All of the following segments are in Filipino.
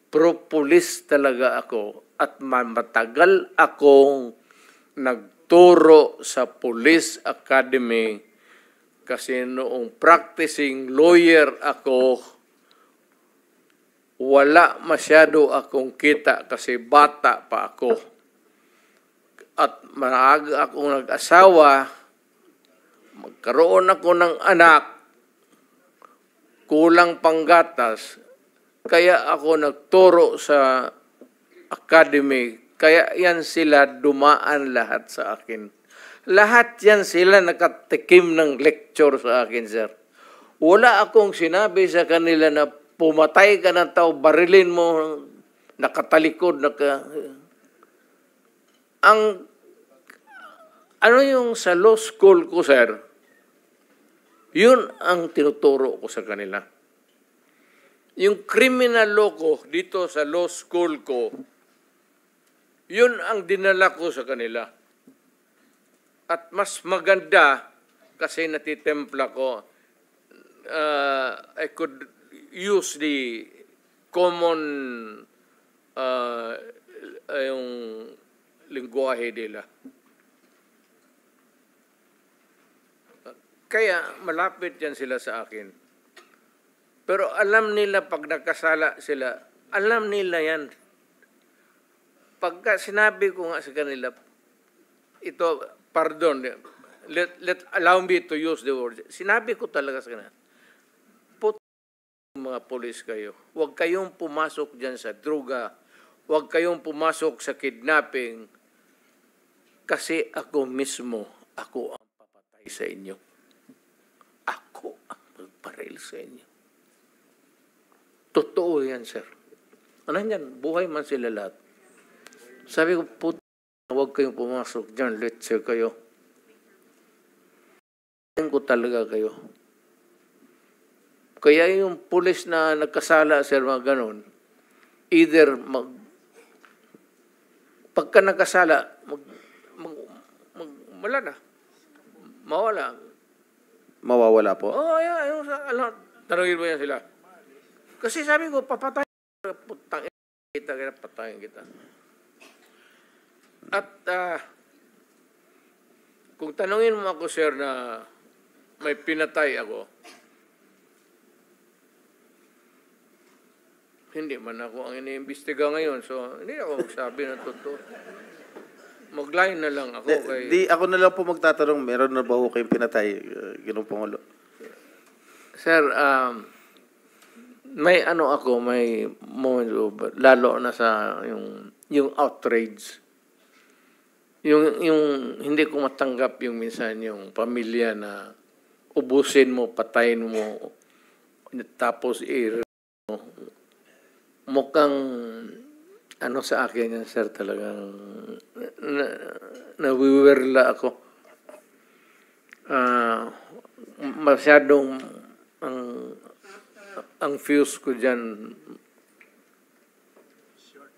Pro-police talaga ako at matagal akong nagturo sa Police Academy kasi noong practicing lawyer ako, wala masyado akong kita kasi bata pa ako. At maaga akong nag-asawa, magkaroon ako ng anak, kulang panggatas, kaya ako nagturo sa academy, kaya yan sila dumaan lahat sa akin. Lahat yan sila nakatikim ng lecture sa akin, sir. Wala akong sinabi sa kanila na pumatay ka ng tao, barilin mo, nakatalikod, ano yung sa law school ko, sir, yun ang tinuturo ko sa kanila. Yung criminal law ko dito sa law school ko, yun ang dinala ko sa kanila. At mas maganda kasi natitempla ko, I could use the common yung lingwahe nila. Kaya malapit yan sila sa akin. Pero alam nila pag nagkasala sila, alam nila yan. Pagka sinabi ko nga sa kanila, ito, pardon, allow me to use the word. Sinabi ko talaga sa kanila, mga polis kayo, huwag kayong pumasok dyan sa droga, huwag kayong pumasok sa kidnapping, kasi ako mismo, ako ang papatay sa inyo. Ako ang magparil sa inyo. Totoo yan, sir. Ano yan? Buhay man sila lahat. Sabi ko, huwag kayong pumasok dyan, let's say kayo. Ko talaga kayo. Kaya yung pulis na nagkasala, sir, mga ganon, either pagka nagkasala, wala na. Mawala. Mawawala po? Oo, yan. Tanungin mo yan sila. Kasi sabi ko, papatayin kita, patayin kita. At kung tanungin mo ako, sir, na may pinatay ako, hindi man ako ang iniimbestiga ngayon, so hindi ako magsabi ng totoo. Mag-line na lang ako. Ako na lang po magtatanong, meron na ba ho kayong pinatay, Ginoong Pangulo? Sir, may may moment, lalo na sa yung outrage. Yung hindi ko matanggap yung minsan yung pamilya na ubusin mo, patayin mo, tapos mukhang sa akin yan, sir, talagang nawiwirla ako. Masyadong ang fuse ko dyan,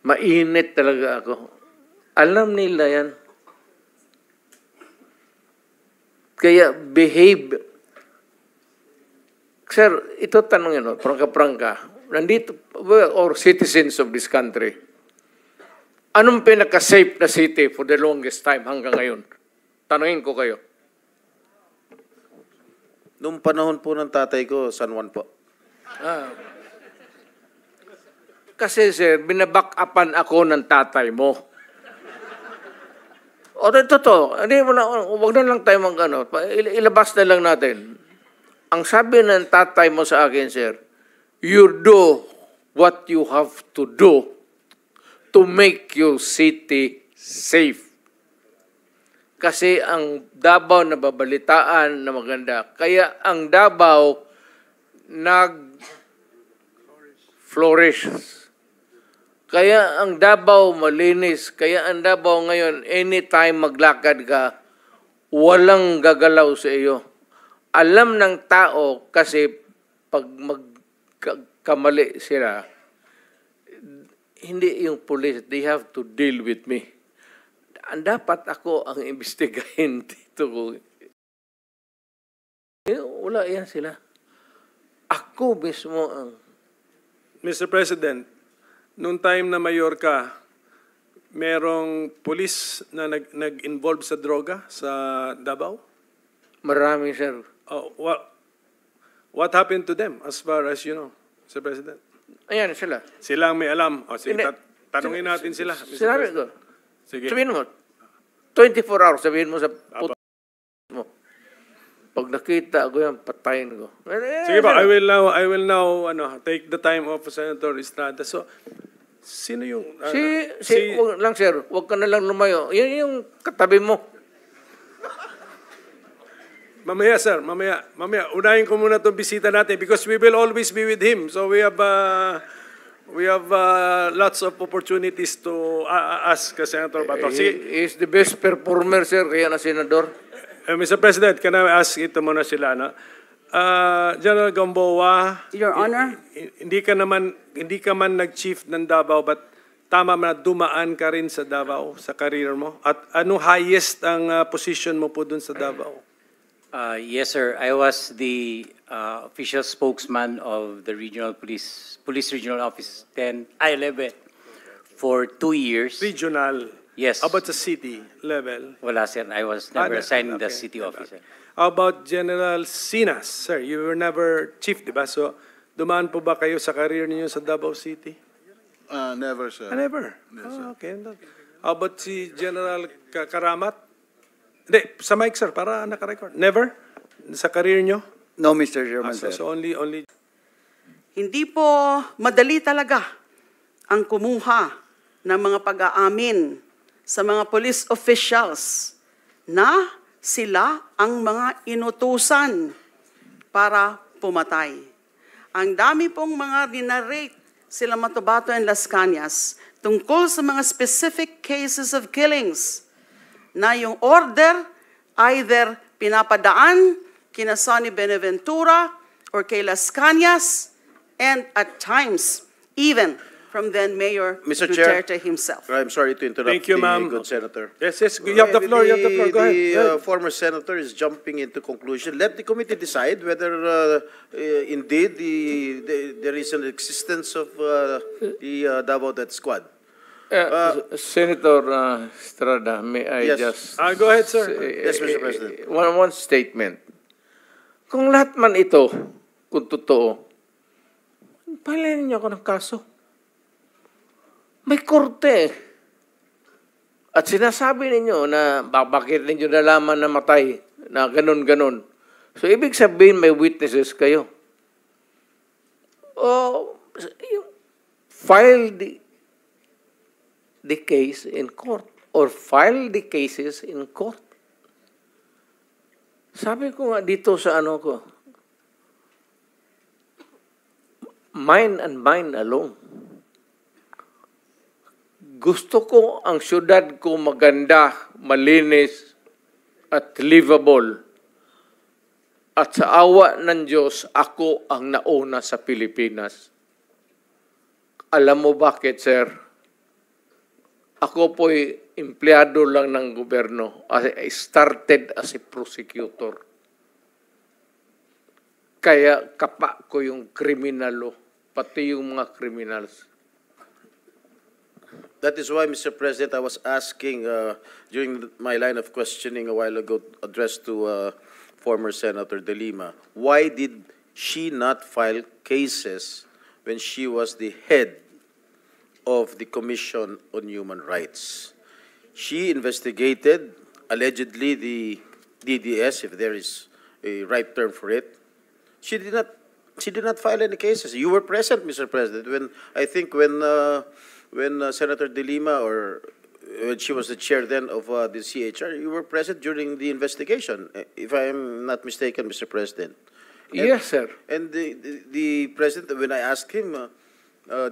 mainit talaga ako. Alam nila yan. Kaya behave. Sir, ito tanongin mo, prangka-prangka. Nandito, or citizens of this country, anong pinaka-safe na city for the longest time hanggang ngayon? Tanungin ko kayo. Noong panahon po ng tatay ko, San Juan po. Kasi, sir, binaback-upan ako ng tatay mo. O, totoo. Huwag na lang tayo ilabas na lang natin. Ang sabi ng tatay mo sa akin, sir, you do what you have to do to make your city safe. Kasi ang Davao nababalitaan na maganda. Kaya ang Davao nag-flourish. Kaya ang Davao malinis. Kaya ang Davao ngayon, anytime maglakad ka, walang gagalaw sa iyo. Alam ng tao kasi pag magkamali sila, hindi yung police, they have to deal with me. Dapat ako ang imbestigahin dito. Wala yan sila. Ako mismo ang... Mr. President, nung time na mayor ka, merong pulis na nag-involve sa droga sa Davao? Marami, sir. Oh, what happened to them as far as you know, Mr. President? Ayan sila. Sila ang may alam. O, sige, Hindi. tanungin natin sila. Mr. Sinabi President. ko. Sige. Sabihin mo, 24 hours, sabihin mo sa mo. Pag nakita ko yan, patayin ko. Sige ba, I will now take the time of Senator Estrada. So, sino yung... wag lang, sir. Huwag ka na lang lumayo. Yan yung katabi mo. Mamaya, sir. Mamaya. Unahin ko muna itong bisita natin because we will always be with him. So, we have lots of opportunities to ask Senator Bato. Sige. He is the best performer, sir, kaya na senador. Mr. President, can I ask ito muna sila, no? General Gamboa, Your Honor. hindi ka man nag-chief ng Davao, but tama na dumaan ka rin sa Davao sa career mo? At anong highest ang position mo po dun sa Davao? Yes, sir. I was the official spokesman of the Police Regional Office 11 for 2 years. Regional? Yes. How about the city level? Wala, sir. I was never assigned in the city office. Sir. How about General Sinas? Sir, you were never chief, di ba? So, dumaan po ba kayo sa career ninyo sa Davao City? Never, sir. Never? Yes, sir. Okay. How about si General Karamat? Hindi, sa mic, sir, para naka-record. Never? Sa career nyo? No, Mr. Chairman, sir. So only... Hindi po madali talaga ang kumuha ng mga pag-aamin sa mga police officials na sila ang mga inutusan para pumatay. Ang dami pong mga dinarrate sila Matabato and Las Cañas tungkol sa mga specific cases of killings na yung order either pinapadaan kina Sonny Benaventura or kay Las Cañas and at times even from then Mayor Mr. Chair, Duterte himself. I'm sorry to interrupt. Thank you, ma'am. Good Senator. Yes, you have the floor. You have the floor. Go ahead. The former senator is jumping into conclusion. Let the committee decide whether indeed there is an existence of the Davao Death Squad. Senator Estrada, may I Yes. just... Go ahead, sir. Yes, Mr. President. One statement. Kung lahat man ito, kung totoo, palayan niyo ako ng kaso. May korte. At sinasabi ninyo na bakit ninyo nalaman na matay, na ganun-ganun. So, ibig sabihin may witnesses kayo. O, file the case in court or file the cases in court. Sabi ko nga dito sa ano ko, mine and mine alone. Gusto ko ang syudad ko maganda, malinis, at livable. At sa awa ng Diyos, ako ang nauna sa Pilipinas. Alam mo bakit, sir? Ako po'y empleyado lang ng gobyerno. I started as a prosecutor. Kaya kapa ko yung kriminalo, pati yung mga criminals. That is why, Mr. President, I was asking during my line of questioning a while ago, addressed to former Senator De Lima, why did she not file cases when she was the head of the Commission on Human Rights? She investigated, allegedly, the DDS, if there is a right term for it. She did not file any cases. You were present, Mr. President, when Senator De Lima, or when she was the chair then of the CHR, you were present during the investigation, if I am not mistaken, Mr. President. Yes, sir. And the President, when I asked him,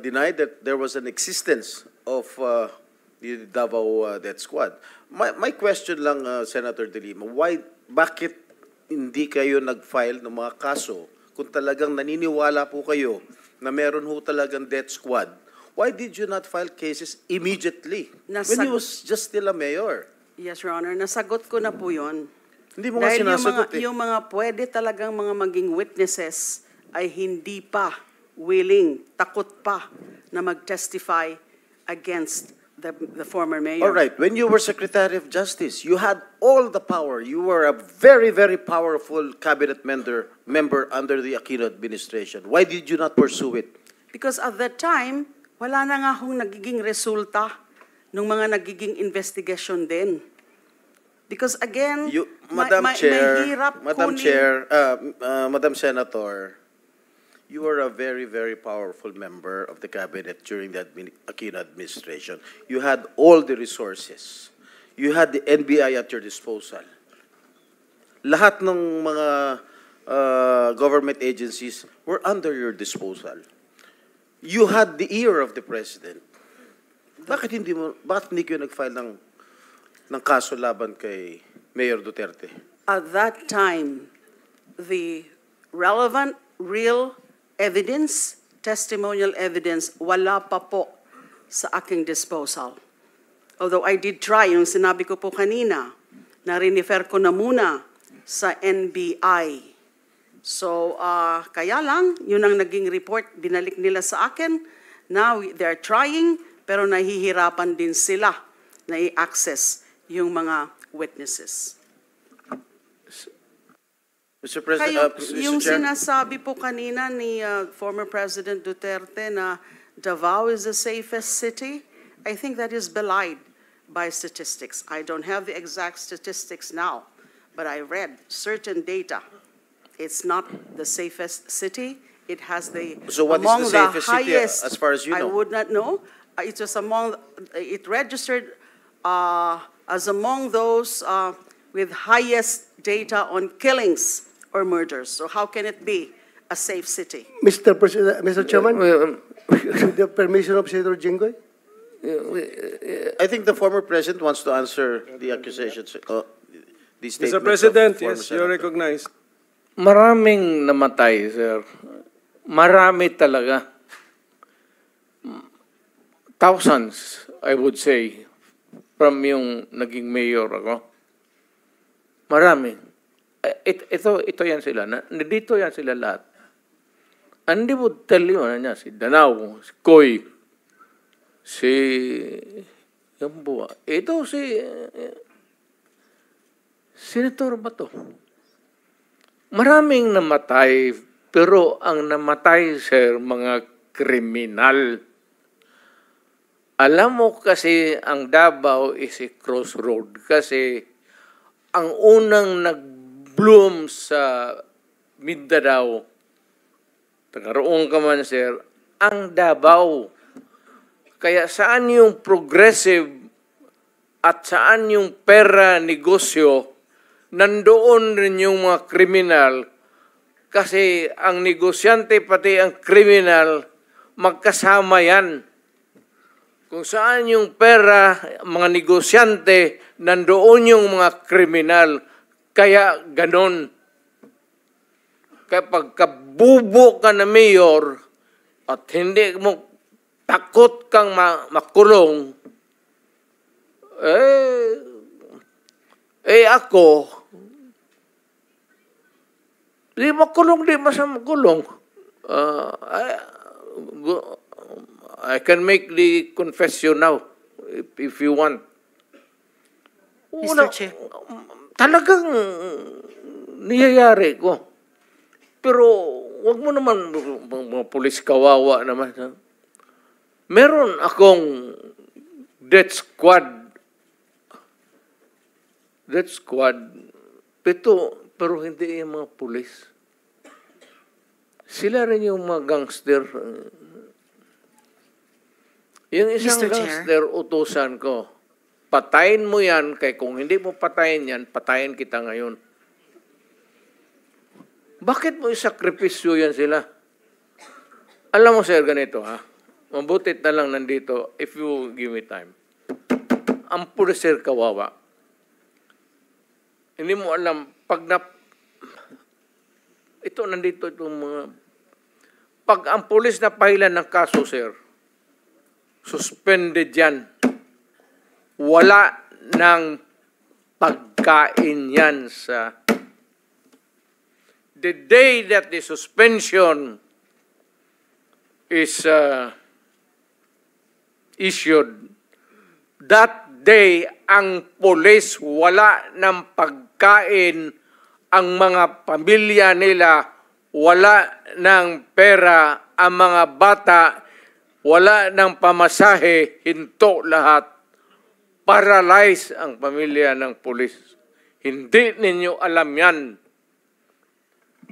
denied that there was an existence of the Davao Death Squad. My question lang, Senator De Lima, bakit hindi kayo nag-file ng mga kaso kung talagang naniniwala po kayo na meron ho talagang death squad? Why did you not file cases immediately when he was just still a mayor? Yes, Your Honor. Nasagot ko na po yun. Hindi mo nga Dahil sinasagot yung mga pwede talagang mga maging witnesses ay hindi pa willing, takot pa na mag-testify against the former mayor. All right, when you were Secretary of Justice, you had all the power. You were a very, very powerful cabinet member under the Aquino administration. Why did you not pursue it? Because at that time, wala na nga hong nagiging resulta ng mga nagiging investigation din. Because again, Madam mahirap kunin. Madam Senator, you were a very, very powerful member of the cabinet during the Aquino administration. You had all the resources. You had the NBI at your disposal. Lahat ng mga government agencies were under your disposal. You had the ear of the president. Bakit hindi kayo nag-file ng kaso laban kay Mayor Duterte? At that time, the relevant, real evidence, testimonial evidence, wala pa po sa aking disposal. Although I did try, yung sinabi ko po kanina, na rinifer ko na muna sa NBI. So, kaya lang, yun ang naging report, binalik nila sa akin. Now, they're trying, pero nahihirapan din sila na i-access yung mga witnesses. Mr. President, Kayo, yung sinasabi po kanina ni former President Duterte na Davao is the safest city, I think that is belied by statistics. I don't have the exact statistics now, but I read certain data. It's not the safest city. It has the So what is among the safest city highest, as far as you know? I would not know. It was among, it registered as among those with highest data on killings or murders. So how can it be a safe city? Mr. President, Mr. Chairman, with the permission of Senator Jinggoy? I think the former president wants to answer the accusations. The statements Mr. of President, former yes, you're senator. recognized. Maraming namatay, sir. Marami talaga. Thousands, I would say, from yung naging mayor ako. Marami. Ito yan sila. Dito yan sila lahat. And they would tell you, si Danao, si Koy, si Yambua. Ito si Senator Bato. Maraming namatay, pero ang namatay, sir, mga kriminal. Alam mo kasi ang Davao is a crossroad kasi ang unang nag-bloom sa Mindanao, tagaroon ka man, sir, ang Davao. Kaya saan yung progressive at saan yung pera negosyo, nandoon rin yung mga kriminal kasi ang negosyante pati ang kriminal magkasama yan. Kung saan yung pera, mga negosyante, nandoon yung mga kriminal. Kaya ganon. Kapag kabubo ka na mayor at hindi mo takot kang makulong, ako, di makulong, di makulong. I can make the confession now, if you want. Mr. Chair. Talagang niyayari ko. Pero wag mo naman, mga pulis kawawa naman. Meron akong death squad. Pero hindi yung mga pulis. Sila rin yung mga gangster. Yung isang Mr. Chair. gangster, utusan ko, patayin mo yan, kaya kung hindi mo patayin yan, patayin kita ngayon. Bakit mo isakripisyo yan sila? Alam mo, sir, ganito, ha? Mabutit na lang nandito, if you give me time. Ang pulis, sir, kawawa. Hindi mo alam, ito, nandito itong mga, pag ang pulis na pahilan ng kaso, sir, suspended yan. Wala ng pagkain yan sa... The day that the suspension is issued, that day, ang pulis wala ng pagkain, ang mga pamilya nila wala ng pera, ang mga bata wala ng pamasahe, hinto lahat. Paralyze ang pamilya ng pulis. Hindi ninyo alam yan.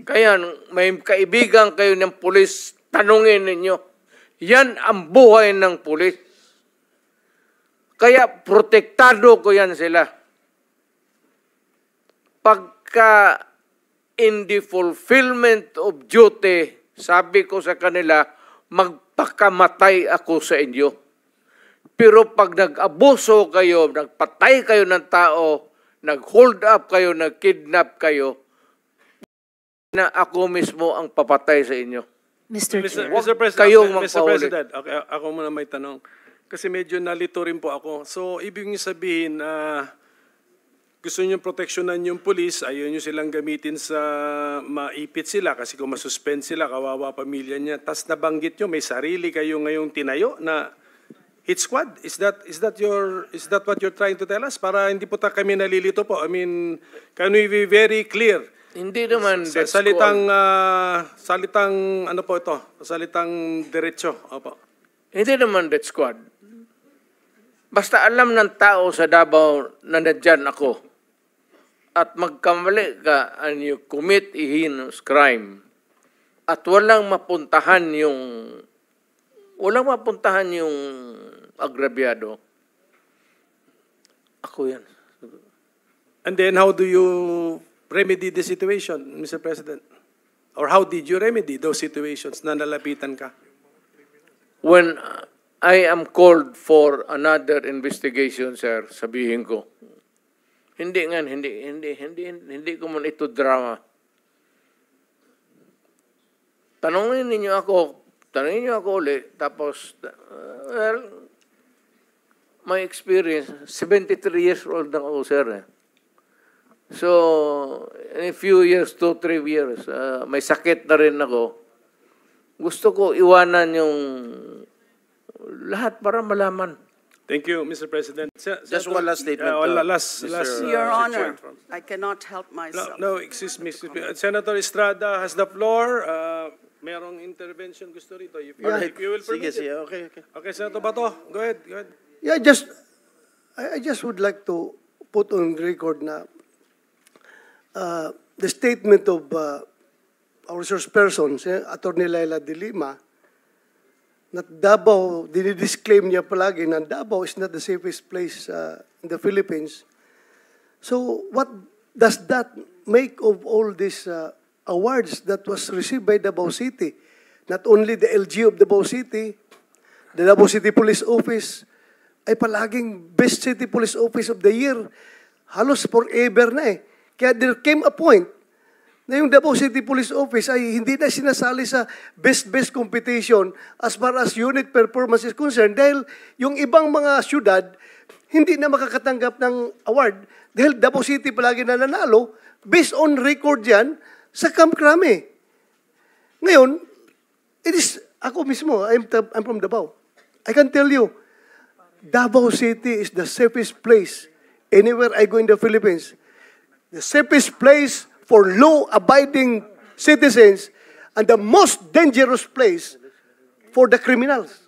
Kaya may kaibigan kayo ng pulis, tanungin ninyo. Yan ang buhay ng pulis. Kaya protektado ko yan sila. Pagka in the fulfillment of duty, sabi ko sa kanila, magpakamatay ako sa inyo. Pero pag nag-abuso kayo, nagpatay kayo ng tao, nag-hold up kayo, nag-kidnap kayo, na ako mismo ang papatay sa inyo. Mr. Huwag President, kayong Mr. magpahuli. President, okay, ako muna may tanong. Kasi medyo nalito rin po ako. So, ibig niyo sabihin, gusto niyo proteksyonan yung police, ayaw niyo silang gamitin sa maipit sila kasi kung masuspend sila, kawawa pamilya niya. Tapos nabanggit niyo, may sarili kayo ngayong tinayo na hit squad. Is that what you're trying to tell us? Para hindi po kami nalilito po. I mean, can we be very clear? Hindi naman death Salitang squad. ano po ito? Salitang diretso. Opo. Hindi naman death squad. Basta alam ng tao sa Davao na nandyan ako at magkamali ka and you commit a heinous crime at walang mapuntahan yung agrabyado, ako yan. And then how do you remedy the situation, Mr. President? Or how did you remedy those situations na nalapitan ka? When I am called for another investigation, sir, sabihin ko, hindi ko man ito drama. Tanungin niyo ako ulit, tapos, well, my experience, 73 years old na ako, sir. So, in a few years, 2-3 years, may sakit na rin ako. Gusto ko iwanan yung lahat para malaman. Thank you, Mr. President. Just one last statement. Last, Your Honor, I cannot help myself. No, excuse me. Senator Estrada has the floor. Merong intervention gusto rito. If you will permit it. Sige, okay. Okay, Senator Bato, go ahead. Yeah, I just would like to put on record na the statement of our resource person, Attorney Laila de Lima, na Davao, dinidisclaim niya palagi na Davao is not the safest place in the Philippines. So what does that make of all these awards that was received by Davao City? Not only the LG of Davao City, the Davao City Police Office, ay palaging Best City Police Office of the Year. Halos forever na eh. Kaya there came a point na yung Davao City Police Office ay hindi na sinasali sa best competition as far as unit performance is concerned dahil yung ibang mga syudad hindi na makakatanggap ng award dahil Davao City palagi na nanalo based on record yan sa Camp Crame. Ngayon, it is, ako mismo, I'm from Davao. I can tell you, Davao City is the safest place anywhere I go in the Philippines. The safest place for law-abiding citizens and the most dangerous place for the criminals.